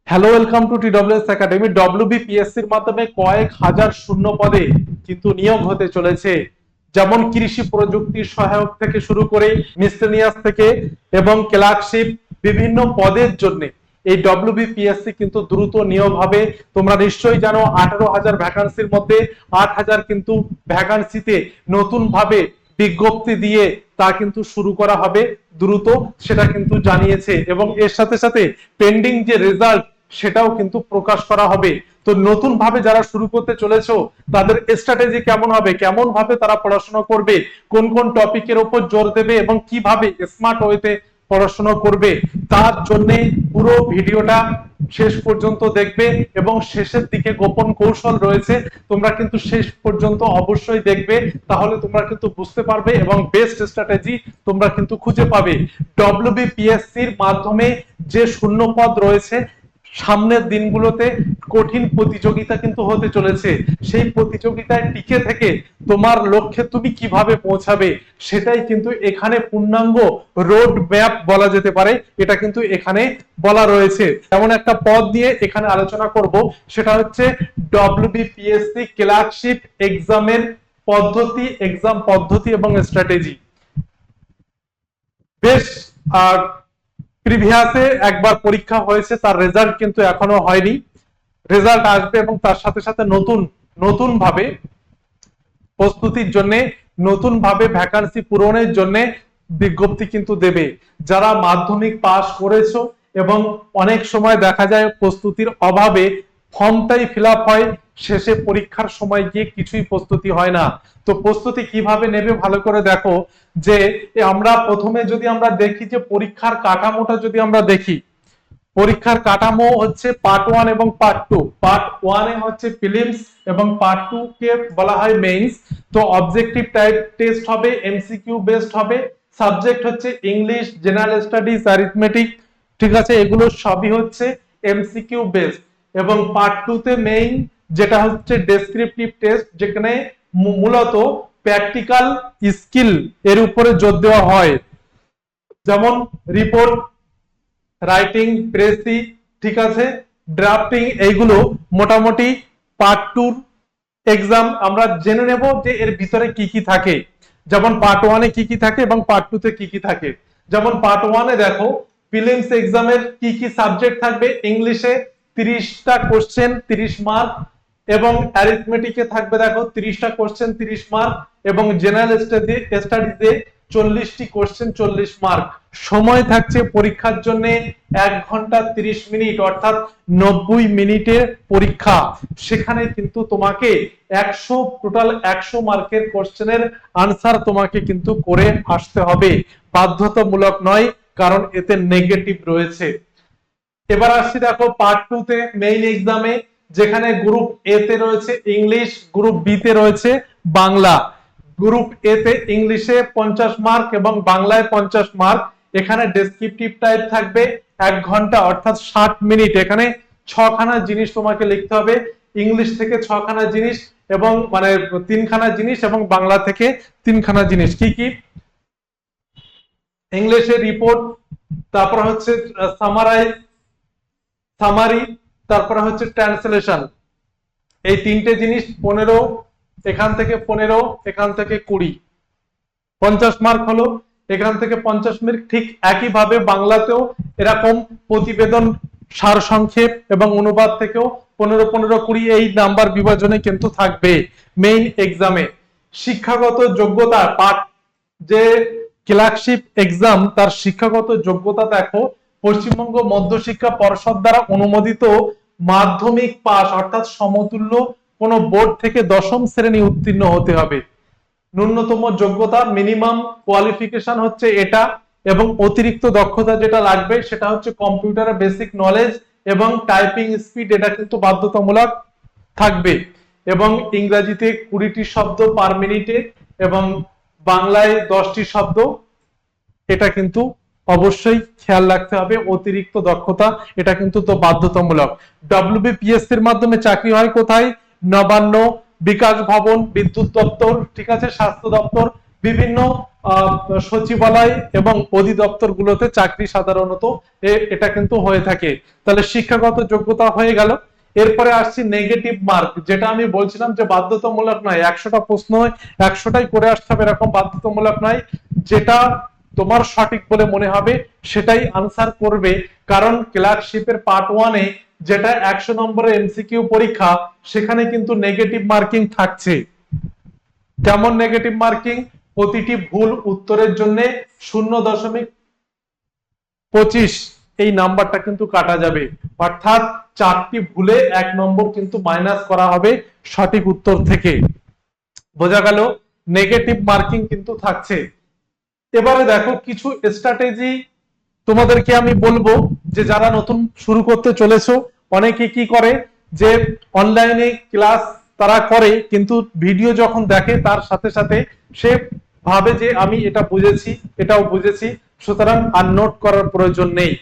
Hello, welcome to TWS academy. ডব্লিউবিপিএসসির মাধ্যমে কয়েক হাজার শূন্য পদে কিন্তু নিয়োগ হতে চলেছে। যেমন কৃষি প্রযুক্তি সহায়ক থেকে শুরু করে মিসেলিনিয়াস থেকে এবং ক্লার্কশিপ বিভিন্ন পদের জন্য এই ডব্লিউবিপিএসসি কিন্তু দ্রুত নিয়োগ হবে। তোমরা নিশ্চয়ই জানো 18,000 ভ্যাকান্সির মধ্যে 8,000 কিন্তু ভ্যাকান্সিতে নতুন ভাবে বিজ্ঞপ্তি দিয়ে তা কিন্তু শুরু করা হবে দ্রুত, সেটা কিন্তু জানিয়েছে। এবং এর সাথে সাথে পেন্ডিং যে রেজাল্ট সেটাও কিন্তু প্রকাশ করা হবে। তো নতুন ভাবে যারা শুরু করতে চলেছো তাদের স্ট্র্যাটেজি কেমন হবে, কেমন ভাবে তারা পড়াশোনা করবে, কোন কোন টপিকের উপর জোর দেবে এবং কিভাবে স্মার্ট ওয়েতে পড়াশোনা করবে, তার জন্য পুরো ভিডিওটা শেষ পর্যন্ত দেখবে। এবং শেষের দিকে গোপন কৌশল রয়েছে, তোমরা কিন্তু শেষ পর্যন্ত অবশ্যই দেখবে, তাহলে তোমরা কিন্তু বুঝতে পারবে এবং বেস্ট স্ট্র্যাটেজি তোমরা কিন্তু খুঁজে পাবে। ডব্লিউবিপিএসসির মাধ্যমে যে শূন্য পদ রয়েছে, সামনের দিনগুলোতে কঠিন প্রতিযোগিতা কিন্তু হতে চলেছে। সেই প্রতিযোগিতায় টিকে থেকে তোমার লক্ষ্যে তুমি কিভাবে পৌঁছাবে সেটাই কিন্তু এখানে পূর্ণাঙ্গ রোড ম্যাপ বলা যেতে পারে, এটা কিন্তু এখানে বলা রয়েছে। এমন একটা পদ নিয়ে এখানে আলোচনা করব, সেটা হচ্ছে ডব্লিউবিপিএসসি ক্লার্কশিপ এক্সামের পদ্ধতি, এক্সাম পদ্ধতি এবং স্ট্র্যাটেজি। বেশ প্রিভিয়াসে একবার পরীক্ষা হয়েছে, তার রেজাল্ট কিন্তু এখনো হয়নি। রেজাল্ট আসবে এবং তার সাথে সাথে নতুন নতুন ভাবে প্রস্তুতির জন্য, নতুন ভাবে ভ্যাকান্সি পূরণের জন্য বিজ্ঞপ্তি কিন্তু দেবে। যারা মাধ্যমিক পাস করেছো এবং অনেক সময় দেখা যায় প্রস্তুতির অভাবে ফর্মটাই ফিল আপ হয়, শেষে পরীক্ষার সময় গিয়ে কিছুই প্রস্তুতি হয় না। তো প্রস্তুতি কিভাবে নেবে ভালো করে দেখো। যে আমরা প্রথমে যদি আমরা দেখি যে পরীক্ষার কাঠামোটা যদি আমরা দেখি, পরীক্ষার কাঠামো হচ্ছে পার্ট 1 এবং পার্ট 2। পার্ট 1 এ হচ্ছে প্রিলিমস এবং পার্ট 2 কে বলা হয় মেইনস। তো অবজেক্টিভ টাইপ টেস্ট হবে, এমসিকিউ বেসড হবে, সাবজেক্ট হচ্ছে ইংলিশ, জেনারেল স্টাডিজ, অ্যারিথমেটিক, ঠিক আছে, এগুলো সবই হচ্ছে এমসিকিউ বেসড। এবং পার্ট 2 তে মেইন যেটা হচ্ছে ডেসক্রিপটিভ টেস্ট, যেখানে মূলত প্র্যাকটিক্যাল স্কিল এর উপরে জোর দেওয়া হয়, যেমন রিপোর্ট রাইটিং, প্রেসি, ঠিক আছে, ড্রাফটিং, এইগুলো মোটামুটি পার্ট 2 এক্সাম আমরা জেনে নেব যে এর ভিতরে কি কি থাকে। যেমন পার্ট 1 এ কি কি থাকে এবং পার্ট 2 তে কি কি থাকে। যেমন পার্ট 1 এ দেখো প্রিলিমস এক্সামের কি কি সাবজেক্ট থাকবে। ইংলিশে 30টা কোশ্চেন 30 মার্ক, এবং অ্যারিথমেটিকে থাকবে দেখো 30টা কোশ্চেন 30 মার্ক, এবং জেনারেল স্টাডিজে 40টি কোশ্চেন 40 মার্ক। সময় থাকছে পরীক্ষার জন্য 1 ঘন্টা 30 মিনিট, অর্থাৎ 90 মিনিটের পরীক্ষা। সেখানে কিন্তু তোমাকে 100 টোটাল 100 মার্কের কোশ্চেনের আনসার তোমাকে কিন্তু করে আসতে হবে, বাধ্যতামূলক নয়, কারণ এতে নেগেটিভ রয়েছে। এবার আসছি দেখো পার্ট 2 তে মেইন এক্সামে, যেখানে গ্রুপ এ তে রয়েছে ইংলিশ, গ্রুপ বি তে রয়েছে বাংলা। গ্রুপ এ তে ইংলিশে 50 মার্ক এবং বাংলায় 50 মার্ক। এখানে ডেসক্রিপটিভ টাইপ থাকবে 1 ঘন্টা, অর্থাৎ 60 মিনিট। এখানে 6খানা জিনিস তোমাকে লিখতে হবে, ইংলিশ থেকে 6খানা জিনিস এবং মানে 3খানা জিনিস, এবং বাংলা থেকে 3খানা জিনিস। কি কি? ইংলিশে রিপোর্ট, তারপর হচ্ছে সামারাইজ, সামারি, তারপরে হচ্ছে ট্রান্সলেশন। এই তিনটে জিনিস 15, এখান থেকে 15, এখান থেকে 20, 50 মার্ক হলো। এখান থেকে 50 মিনিট। ঠিক একইভাবে বাংলাতেও এরকম প্রতিবেদন, সার সংক্ষেপ এবং অনুবাদ থেকেও 15, 15, 20 এই নাম্বার বিভাজনে কিন্তু থাকবে মেইন এক্সামে। শিক্ষাগত যোগ্যতা পার্ট যে ক্লার্কশিপ এক্সাম, তার শিক্ষাগত যোগ্যতা দেখো পশ্চিমবঙ্গ মধ্যশিক্ষা পর্ষদ দ্বারা অনুমোদিত মাধ্যমিক পাস, অর্থাৎ সমতুল্য কোন বোর্ড থেকে 10ম শ্রেণী উত্তীর্ণ হতে হবে। ন্যূনতম যোগ্যতা, মিনিমাম কোয়ালিফিকেশন হচ্ছে এটা। এবং অতিরিক্ত দক্ষতা যেটা লাগবে সেটা হচ্ছে কম্পিউটারের বেসিক নলেজ এবং টাইপিং স্পিড, এটা কিন্তু বাধ্যতামূলক থাকবে। এবং ইংরেজিতে 20টি শব্দ পার মিনিটে এবং বাংলায় 10টি শব্দ, এটা কিন্তু অবশ্যই খেয়াল রাখতে হবে। অতিরিক্ত দক্ষতা এটা কিন্তু তো বাধ্যতামূলক। ডব্লিউবিপিএসসি এর মাধ্যমে চাকরি হয় কোথায়? নবান্ন, বিকাশ ভবন, বিদ্যুৎ দপ্তর, ঠিক আছে, স্বাস্থ্য দপ্তর, বিভিন্ন সচিবালয় এবং অধিদপ্তরগুলোতে চাকরি সাধারণত এটা কিন্তু হয়ে থাকে। তাহলে শিক্ষাগত যোগ্যতা হয়ে গেল। এরপরে আসছি নেগেটিভ মার্ক, যেটা আমি বলছিলাম যে বাধ্যতামূলক নয়, 100টা প্রশ্ন 100টাই করে আসতে হবে এরকম বাধ্যতামূলক নয়। যেটা তোমার সঠিক বলে মনে হবে সেটাই আনসার করবে, কারণ ক্লার্কশিপের পার্ট 1-এ যেটা 100 নম্বরের এমসিকিউ পরীক্ষা, সেখানে কিন্তু নেগেটিভ মার্কিং থাকছে। কেমন নেগেটিভ মার্কিং? প্রতিটি ভুল উত্তরের জন্য 0.25 এই নাম্বারটা কিন্তু কাটা যাবে, অর্থাৎ 4টি ভুলে 1 নম্বর কিন্তু মাইনাস করা হবে সঠিক উত্তর থেকে। বোঝা গেল? নেগেটিভ মার্কিং কিন্তু থাকছে। এবারে দেখো কিছু স্ট্র্যাটেজি তোমাদেরকে আমি বলবো, যে যারা নতুন শুরু করতে চলেছো, অনেকে কি করে যে অনলাইনে ক্লাস তারা করে, কিন্তু ভিডিও যখন দেখে তার সাথে সাথে সে ভাবে যে আমি এটা বুঝেছি, এটাও বুঝেছি, সুতরাং আর নোট করার প্রয়োজন নেই।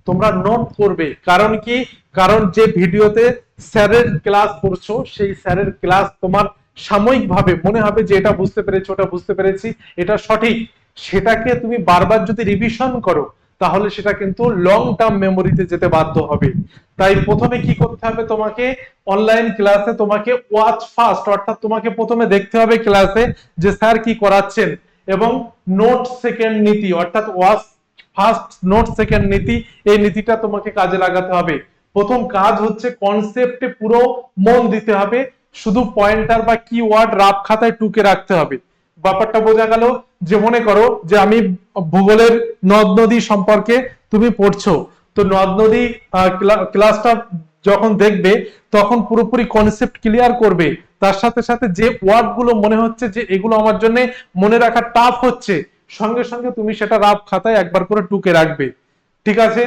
তোমরা নোট করবে, কারণ কি? কারণ যে ভিডিওতে স্যারের ক্লাস করছো, সেই স্যারের ক্লাস তোমার সাময়িকভাবে মনে হবে যে এটা বুঝতে পেরেছি, ওটা বুঝতে পেরেছি, এটা সঠিক। সেটাকে তুমি বারবার যদি রিভিশন করো, তাহলে সেটা কিন্তু লং টার্ম মেমোরিতে যেতে বাধ্য হবে। তাই প্রথমে কি করতে হবে? তোমাকে অনলাইন ক্লাসে তোমাকে ওয়াচ ফার্স্ট, অর্থাৎ তোমাকে প্রথমে দেখতে হবে ক্লাসে যে স্যার কি করাচ্ছেন, এবং নোট সেকেন্ড নীতি, অর্থাৎ ওয়াচ ফার্স্ট নোট সেকেন্ড নীতি, এই নীতিটা তোমাকে কাজে লাগাতে হবে। প্রথম কাজ হচ্ছে কনসেপ্টে পুরো মন দিতে হবে, শুধু পয়েন্টার বা কিওয়ার্ড রাফ খাতায় টুকে রাখতে হবে। ব্যাপারটা বোঝা গেল? যে মনে করো যে আমি ভূগোলের নদ নদী সম্পর্কে তুমি পড়ছো, তো নদ নদী ক্লাসটা যখন দেখবে তখন পুরোপুরি কনসেপ্ট ক্লিয়ার করবে, তার সাথে সাথে যে ওয়ার্ড গুলো মনে হচ্ছে যে এগুলো আমার জন্য মনে রাখা টাফ হচ্ছে, সঙ্গে সঙ্গে তুমি সেটা রাফ খাতায় একবার করে টুকে রাখবে। ঠিক আছে?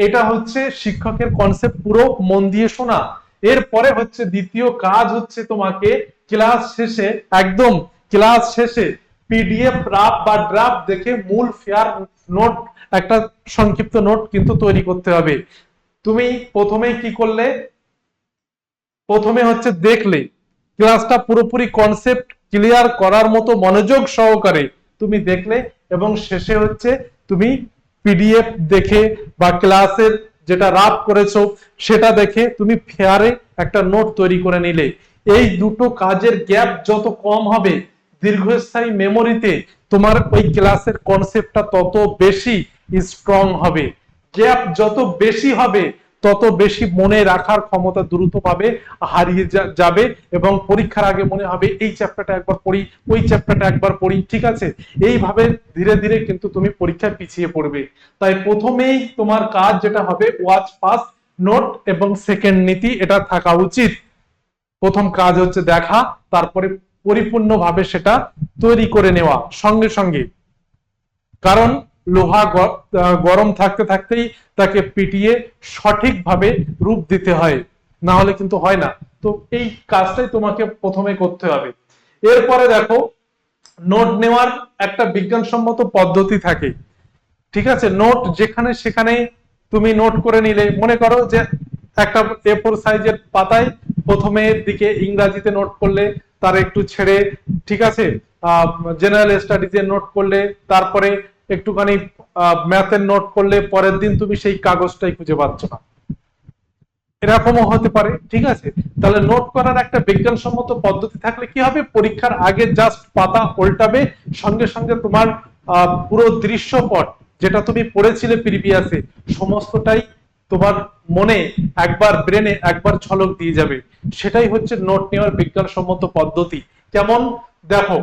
এটা হচ্ছে শিক্ষকের কনসেপ্ট পুরো মন দিয়ে শোনা। এরপরে হচ্ছে দ্বিতীয় কাজ হচ্ছে তোমাকে ক্লাস শেষে, একদম ক্লাস শেষে পিডিএফ রাফ বা ড্রাফট দেখে মূল ফেয়ার নোট, একটা সংক্ষিপ্ত নোট কিন্তু তৈরি করতে হবে। তুমি প্রথমেই কি করলে? প্রথমে হচ্ছে দেখলে ক্লাসটা পুরোপুরি কনসেপ্ট ক্লিয়ার করার মতো মনোযোগ সহকারে তুমি দেখলে, এবং শেষে হচ্ছে তুমি পিডিএফ দেখে বা ক্লাসের যেটা রাফ করেছো সেটা দেখে তুমি ফেয়ারে একটা নোট তৈরি করে নিলে। এই দুটো কাজের গ্যাপ যত কম হবে, দীর্ঘস্থায়ী মেমোরিতে তোমার ওই ক্লাসের কনসেপ্টটা তত বেশি স্ট্রং হবে। গ্যাপ যত বেশি হবে, তত বেশি মনে রাখার ক্ষমতা দ্রুতভাবে হারিয়ে যাবে, এবং পরীক্ষার আগে মনে হবে এই চ্যাপ্টারটা একবার পড়ি, ওই চ্যাপ্টারটা একবার পড়ি। ঠিক আছে? এইভাবে ধীরে ধীরে কিন্তু তুমি পরীক্ষায় পিছিয়ে পড়বে। তাই প্রথমেই তোমার কাজ যেটা হবে, ওয়াচ ফার্স্ট নোট এবং সেকেন্ড নীতি, এটা থাকা উচিত। প্রথম কাজ হচ্ছে দেখা, তারপরে পরিপূর্ণভাবে সেটা তৈরি করে নেওয়া সঙ্গে সঙ্গে। কারণ লোহা গরম থাকতে থাকতেই তাকে পিটিয়ে সঠিকভাবে রূপ দিতে হয়, না হলে কিন্তু হয় না। তো এই কাজটাই তোমাকে প্রথমে করতে হবে। এরপরে দেখো, নোট নেওয়ার একটা বিজ্ঞানসম্মত পদ্ধতি থাকে। ঠিক আছে? নোট যেখানে সেখানে তুমি নোট করে নিলে, মনে করো যে একটা A4 সাইজের পাতায় প্রথমের দিকে ইংরাজিতে নোট করলে, তার একটু ছেড়ে, ঠিক আছে, জেনারেল স্টাডিজে নোট করলে, তারপরে একটুখানি ম্যাথের নোট করলে, পরের দিন তুমি সেই কাগজটাই খুঁজে পাচ্ছ না, এরকমও হতে পারে। ঠিক আছে? তাহলে নোট করার একটা বিজ্ঞানসম্মত পদ্ধতি থাকলে কি হবে? পরীক্ষার আগে জাস্ট পাতা উল্টাবে, সঙ্গে সঙ্গে তোমার পুরো দৃশ্যপট যেটা তুমি পড়েছিলে প্রিভিয়াসে, সমস্তটাই তোমার মনে একবার, ব্রেনে একবার ঝলক দিয়ে যাবে। সেটাই হচ্ছে নোট নেওয়ার বিজ্ঞানসম্মত পদ্ধতি। কেমন? দেখো,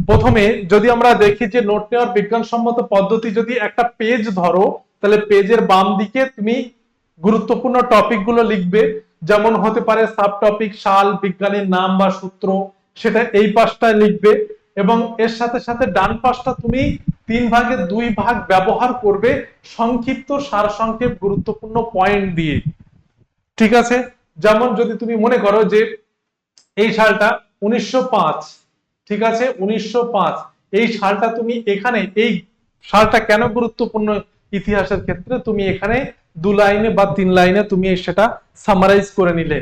প্রথমে যদি আমরা দেখি যে নোট নেওয়ার বিজ্ঞানসম্মত পদ্ধতি, যদি একটা পেজ ধরো, তাহলে পেজের বাম দিকে তুমি গুরুত্বপূর্ণ টপিক গুলো লিখবে। যেমন হতে পারে সাব টপিক, সাল, বিজ্ঞানীর নাম বা সূত্র, সেটা এই পাশটায় লিখবে, এবং এর সাথে সাথে ডান পাশটা তুমি 3/2 ভাগ ব্যবহার করবে সংক্ষিপ্ত সারসংক্ষেপ গুরুত্বপূর্ণ পয়েন্ট দিয়ে। ঠিক আছে? যেমন যদি তুমি মনে করো যে এই সালটা 1905, ঠিক আছে, 1905, এই সালটা তুমি এখানে, এই সালটা কেন গুরুত্বপূর্ণ ইতিহাসের ক্ষেত্রে, তুমি এখানে 2 লাইনে বা 3 লাইনে তুমি সেটা সামারাইজ করে নিলে,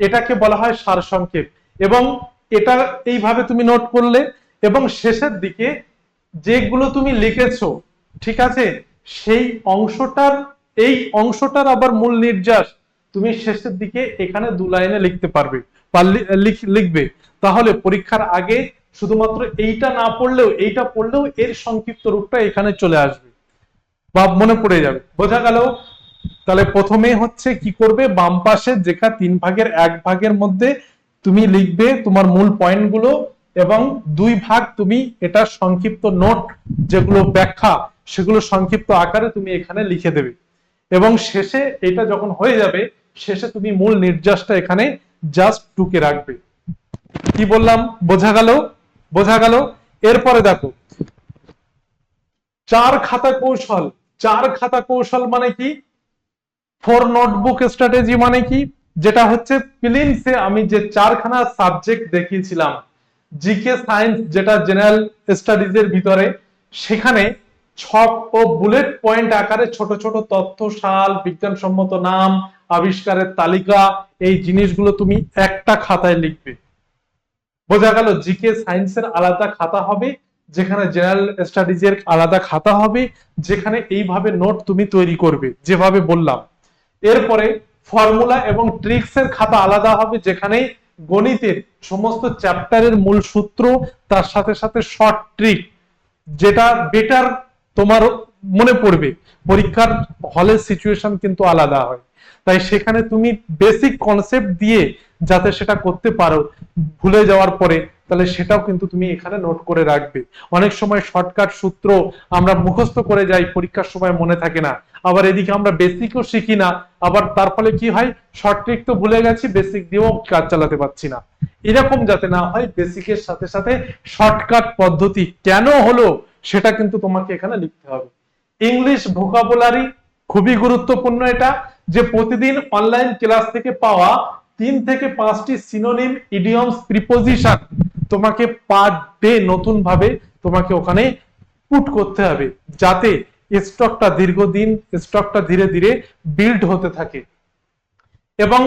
এটাকে বলা হয় সারসংক্ষেপ। এবং এটা এইভাবে তুমি নোট করলে, এবং শেষের দিকে যেগুলো তুমি লিখেছো, ঠিক আছে, সেই অংশটার এই অংশটার আবার মূল নির্যাস তুমি শেষের দিকে এখানে 2 লাইনে লিখতে পারবে বা লিখবে। তাহলে পরীক্ষার আগে শুধুমাত্র এইটা না পড়লেও এইটা পড়লেও এর সংক্ষিপ্ত রূপটা এখানে চলে আসবে বা মনে পড়ে যাবে। বোঝা গেল? তাহলে প্রথমে হচ্ছে কি করবে, বাম পাশে যেটা 3 ভাগের 1 ভাগের মধ্যে তুমি লিখবে তোমার মূল পয়েন্টগুলো, এবং 2 ভাগ তুমি এটা সংক্ষিপ্ত নোট যেগুলো ব্যাখ্যা সেগুলো সংক্ষিপ্ত আকারে তুমি এখানে লিখে দেবে। এবং শেষে এটা যখন হয়ে যাবে, শেষে তুমি মূল নির্যাসটা এখানে জাস্ট টুকে রাখবে। কি বললাম? বোঝা গেল? বোঝা গেল? এরপরে দেখো 4 খাতা কৌশল। 4 খাতা কৌশল মানে কি? 4 নোটবুক স্ট্র্যাটেজি মানে কি? যেটা হচ্ছে প্রিলিমসে আমি যে 4খানা সাবজেক্ট দেখিয়েছিলাম, জিকে, সায়েন্স যেটা জেনারেল স্টাডিজ এর ভিতরে, সেখানে ছক ও বুলেট পয়েন্ট আকারে ছোট ছোট তথ্য, সাল, বিজ্ঞানসম্মত নাম, আবিষ্কারের তালিকা, এই জিনিসগুলো তুমি একটা খাতায় লিখবে। বোঝা গেল? জিকে সায়েন্সের আলাদা খাতা হবে, যেখানে জেনারেল স্টাডিজ এর আলাদা খাতা হবে, যেখানে এইভাবে নোট তুমি তৈরি করবে যেভাবে বললাম। এরপরে ফর্মুলা এবং ট্রিক্স এর খাতা আলাদা হবে, যেখানে গণিতের সমস্ত চ্যাপ্টারের মূল সূত্র, তার সাথে সাথে শর্ট ট্রিক, যেটা বেটার তোমার মনে পড়বে। পরীক্ষার হলের সিচুয়েশন কিন্তু আলাদা হয়, তাই সেখানে তুমি বেসিক কনসেপ্ট দিয়ে যাতে সেটা করতে পারো ভুলে যাওয়ার পরে, তাহলে সেটাও কিন্তু তুমি এখানে নোট করে রাখবে। অনেক সময় শর্টকাট সূত্র আমরা মুখস্থ করে যাই, পরীক্ষার সময় মনে থাকে না। আবার এদিকে আমরা বেসিকও শিখি না, আবার তার ফলে কি হয়, শর্ট ট্রিক তো ভুলে গেছি, বেসিক দিয়েও কাজ চালাতে পারছি না। এরকম যাতে না হয়, বেসিকের সাথে সাথে শর্টকাট পদ্ধতি কেন হলো সেটা কিন্তু তোমাকে এখানে লিখতে হবে। ইংলিশ ভোকাবুলারি খুবই গুরুত্বপূর্ণ, এটা যে প্রতিদিন অনলাইন ক্লাস থেকে পাওয়া 3 থেকে 5টি সিনোনিম, ইডিয়মস, প্রিপোজিশন তোমাকে পার ডে নতুন ভাবে তোমাকে ওখানে পুট করতে হবে, যাতে স্টকটা দীর্ঘদিন, স্টকটা ধীরে ধীরে বিল্ড হতে থাকে। এবং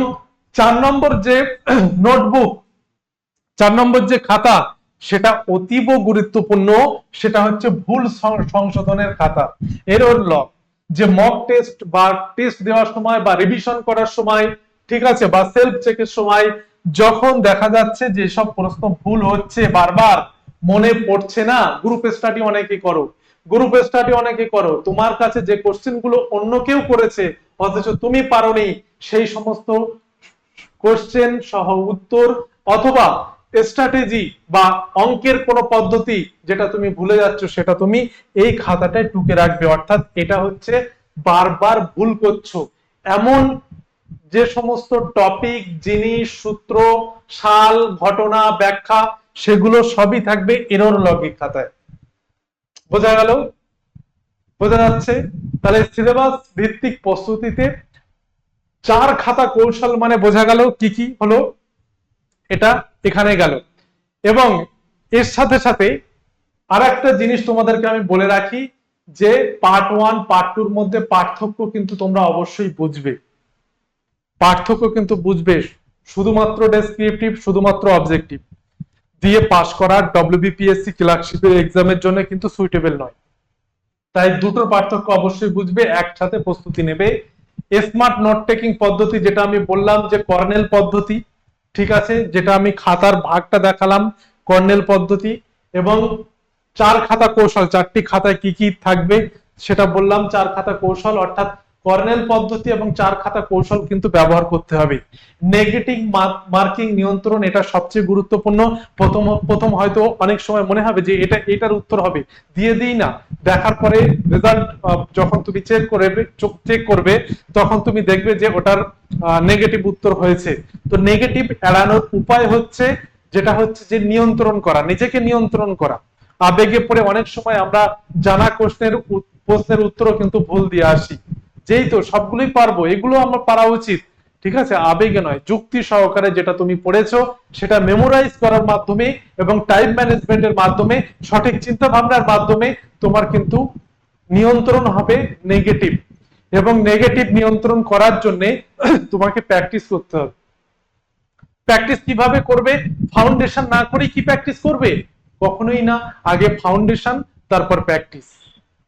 4 নম্বর যে নোটবুক, 4 নম্বর যে খাতা, সেটা অতীব গুরুত্বপূর্ণ। সেটা হচ্ছে ভুল সংশোধনের খাতা, এরর লগ। যে মক টেস্ট বা টেস্ট দেওয়ার সময় বা রিভিশন করার সময়, ঠিক আছে, বা সেলফ চেকের সময় যখন দেখা যাচ্ছে যে সব প্রশ্ন ভুল হচ্ছে, বারবার মনে পড়ছে না, গ্রুপ স্টাডি অনেকে করো, গ্রুপ স্টাডি অনেকে করো, তোমার কাছে যে কোশ্চেন গুলো অন্য কেউ করেছে অথচ তুমি পারোনি, সেই সমস্ত কোশ্চেন সহ উত্তর অথবা স্ট্র্যাটেজি বা অঙ্কের কোন পদ্ধতি যেটা তুমি ভুলে যাচ্ছ, সেটা তুমি এই খাতাটায় টুকে রাখবে। অর্থাৎ এটা হচ্ছে বারবার ভুল করছো এমন যে সমস্ত টপিক, জিনিস, সূত্র, সাল, ঘটনা, ব্যাখ্যা, সেগুলো সবই থাকবে এরর লগিক খাতায়। বোঝা গেল? বোঝা যাচ্ছে? তাহলে সিলেবাস ভিত্তিক প্রস্তুতিতে 4 খাতা কৌশল মানে বোঝা গেল কি কি হলো, এটা এখানে গেল। এবং এর সাথে সাথে আর একটা জিনিস তোমাদেরকে আমি বলে রাখি, যে পার্ট 1 পার্ট 2 এর মধ্যে পার্থক্য কিন্তু তোমরা অবশ্যই বুঝবে, পার্থক্য কিন্তু বুঝবে। শুধুমাত্র ডেসক্রিপটিভ, শুধুমাত্র অবজেক্টিভ দিয়ে পাস করার ডব্লিউবিপিএসসি ক্লার্কশিপের এক্সামের জন্য কিন্তু সুইটেবল নয়। তাই দুটোর পার্থক্য অবশ্যই বুঝবে, একসাথে প্রস্তুতি নেবে। স্মার্ট নোট টেকিং পদ্ধতি, যেটা আমি বললাম যে কর্নেল পদ্ধতি, ঠিক আছে, যেটা আমি খাতার ভাগটা দেখালাম কর্নেল পদ্ধতি। এবং 4 খাতা কৌশল, 4টি খাতায় কি কি থাকবে সেটা বললাম। 4 খাতা কৌশল অর্থাৎ কর্নেল পদ্ধতি এবং 4 খাতা কৌশল কিন্তু ব্যবহার করতে হবে। নেগেটিভ মার্কিং নিয়ন্ত্রণ, এটা সবচেয়ে গুরুত্বপূর্ণ। প্রথম হয়তো অনেক সময় মনে হবে যে এটার উত্তর হবে, দিয়ে দিই না, দেখার পরে রেজাল্ট যখন তুমি চেক করবে তখন তুমি দেখবে যে ওটার নেগেটিভ উত্তর হয়েছে। তো নেগেটিভ এড়ানোর উপায় হচ্ছে, যেটা হচ্ছে যে নিয়ন্ত্রণ করা, নিজেকে নিয়ন্ত্রণ করা। আবেগে পড়ে অনেক সময় আমরা জানা প্রশ্নের উত্তরও কিন্তু ভুল দিয়ে আসি, যেই তো সবগুলোই পারবো, এগুলো আমার পারা উচিত, ঠিক আছে, আবেগে নয়, যুক্তি সহকারে যেটা তুমি পড়েছো সেটা মেমোরাইজ করার মাধ্যমে এবং টাইম ম্যানেজমেন্টের মাধ্যমে, সঠিক চিন্তা ভাবনার মাধ্যমে তোমার কিন্তু নিয়ন্ত্রণ হবে নেগেটিভ। এবং নেগেটিভ নিয়ন্ত্রণ করার জন্য তোমাকে প্র্যাকটিস করতে হবে। প্র্যাকটিস কিভাবে করবে? ফাউন্ডেশন না করে কি প্র্যাকটিস করবে? কখনোই না। আগে ফাউন্ডেশন, তারপর প্র্যাকটিস।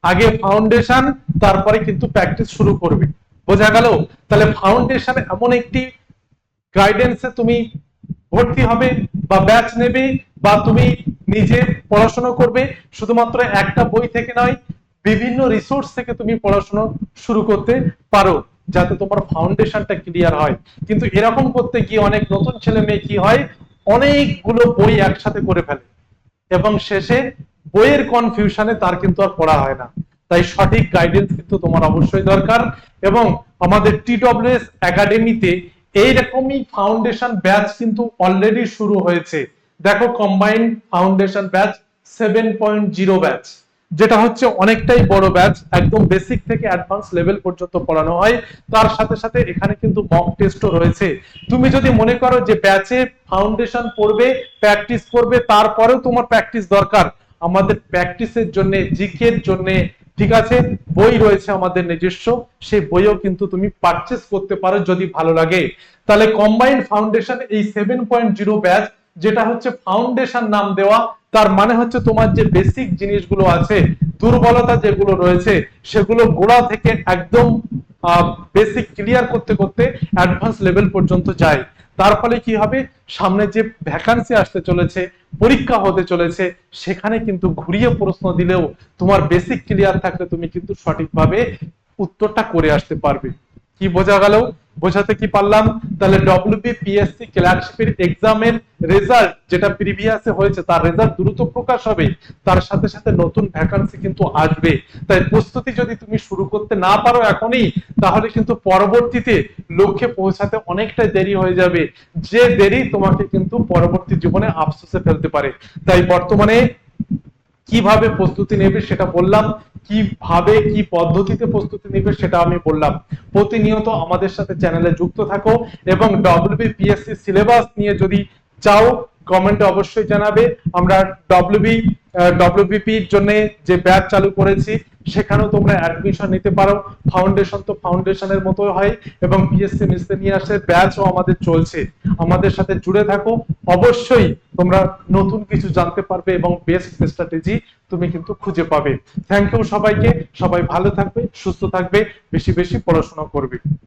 আগে ফাউন্ডেশন, তারপরে কিন্তু প্র্যাকটিস শুরু করবে। বোঝা গেল? তাহলে ফাউন্ডেশন এমন একটি গাইডেন্সে তুমি ভর্তি হবে বা ব্যাচ নেবে বা তুমি নিজে পড়াশোনা করবে, শুধুমাত্র একটা বই থেকে নয়, বিভিন্ন রিসোর্স থেকে তুমি পড়াশোনা শুরু করতে পারো, যাতে তোমার ফাউন্ডেশনটা ক্লিয়ার হয়। কিন্তু এরকম করতে গিয়ে অনেক নতুন ছেলে মেয়ে কি হয়, অনেকগুলো বই একসাথে করে ফেলে এবং শেষে বইয়ের কনফিউশনে তার কিন্তু আর পড়া হয় না। তাই সঠিক গাইডেন্স কিন্তু তোমার অবশ্যই দরকার। এবং আমাদের TWS একাডেমিতে এইরকমই ফাউন্ডেশন ব্যাচ কিন্তু অলরেডি শুরু হয়েছে। দেখো, কম্বাইন্ড ফাউন্ডেশন ব্যাচ 7.0 ব্যাচ, যেটা হচ্ছে অনেকটাই বড় ব্যাচ, একদম বেসিক থেকে অ্যাডভান্স লেভেল পর্যন্ত পড়ানো হয়। তার সাথে সাথে এখানে কিন্তু মক টেস্টও রয়েছে। তুমি যদি মনে করো যে ব্যাচে ফাউন্ডেশন পড়বে, প্র্যাকটিস করবে, তারপরেও তোমার প্র্যাকটিস দরকার, আমাদের প্র্যাকটিসের জন্য, জিকের জন্য, ঠিক আছে, বই রয়েছে আমাদের নিজস্ব, সেই বইও কিন্তু তুমি পারচেজ করতে পারো যদি ভালো লাগে। তাহলে কম্বাইন্ড ফাউন্ডেশন এই 7.0 ব্যাচ, যেটা হচ্ছে ফাউন্ডেশন নাম দেওয়া, তার মানে হচ্ছে তোমার যে বেসিক জিনিসগুলো আছে, দুর্বলতা যেগুলো রয়েছে, সেগুলো গোড়া থেকে একদম বেসিক ক্লিয়ার করতে করতে অ্যাডভান্স লেভেল পর্যন্ত যায়। তার ফলে কি হবে, সামনে যে ভ্যাকান্সি আসতে চলেছে, পরীক্ষা হতে চলেছে, সেখানে কিন্তু ঘুরিয়ে প্রশ্ন দিলেও তোমার বেসিক ক্লিয়ার থাকলে তুমি কিন্তু সঠিকভাবে উত্তরটা করে আসতে পারবে। কি বোঝা গেল? বোঝাতে কি পারলাম? তাহলে WBPSC ক্লার্কশিপের এক্সামের রেজাল্ট যেটা প্রিভিয়াসে হয়েছে, তার রেজাল্ট দ্রুত প্রকাশ হবে, তার সাথে সাথে নতুন ভ্যাকান্সি কিন্তু আসবে। তাই প্রস্তুতি যদি তুমি শুরু করতে না পারো এখনই, তাহলে কিন্তু পরবর্তীতে লক্ষ্যে পৌঁছাতে অনেকটাই দেরি হয়ে যাবে, যে দেরি তোমাকে কিন্তু পরবর্তী জীবনে আফসোসে ফেলতে পারে। তাই বর্তমানে কিভাবে প্রস্তুতি নেবে সেটা বললাম, কিভাবে কি পদ্ধতিতে প্রস্তুতি নেবে সেটা আমি বললাম। প্রতিনিয়ত আমাদের সাথে চ্যানেলে যুক্ত থাকো এবং WBPSC সিলেবাস নিয়ে যদি চাও, কমেন্টে অবশ্যই জানাবে। আমরা WBPর জন্য যে ব্যাচ চালু করেছি, সেখানেও তোমরা অ্যাডমিশন নিতে পারো। ফাউন্ডেশন তো ফাউন্ডেশনের মতো হয় এবং পিএসসি মিসলেনিয়াসের ব্যাচও আমাদের চলছে। আমাদের সাথে জুড়ে থাকো, অবশ্যই তোমরা নতুন কিছু জানতে পারবে এবং বেস্ট স্ট্র্যাটেজি তুমি কিন্তু খুঁজে পাবে। থ্যাংক ইউ সবাইকে, সবাই ভালো থাকবে, সুস্থ থাকবে, বেশি বেশি পড়াশোনা করবে।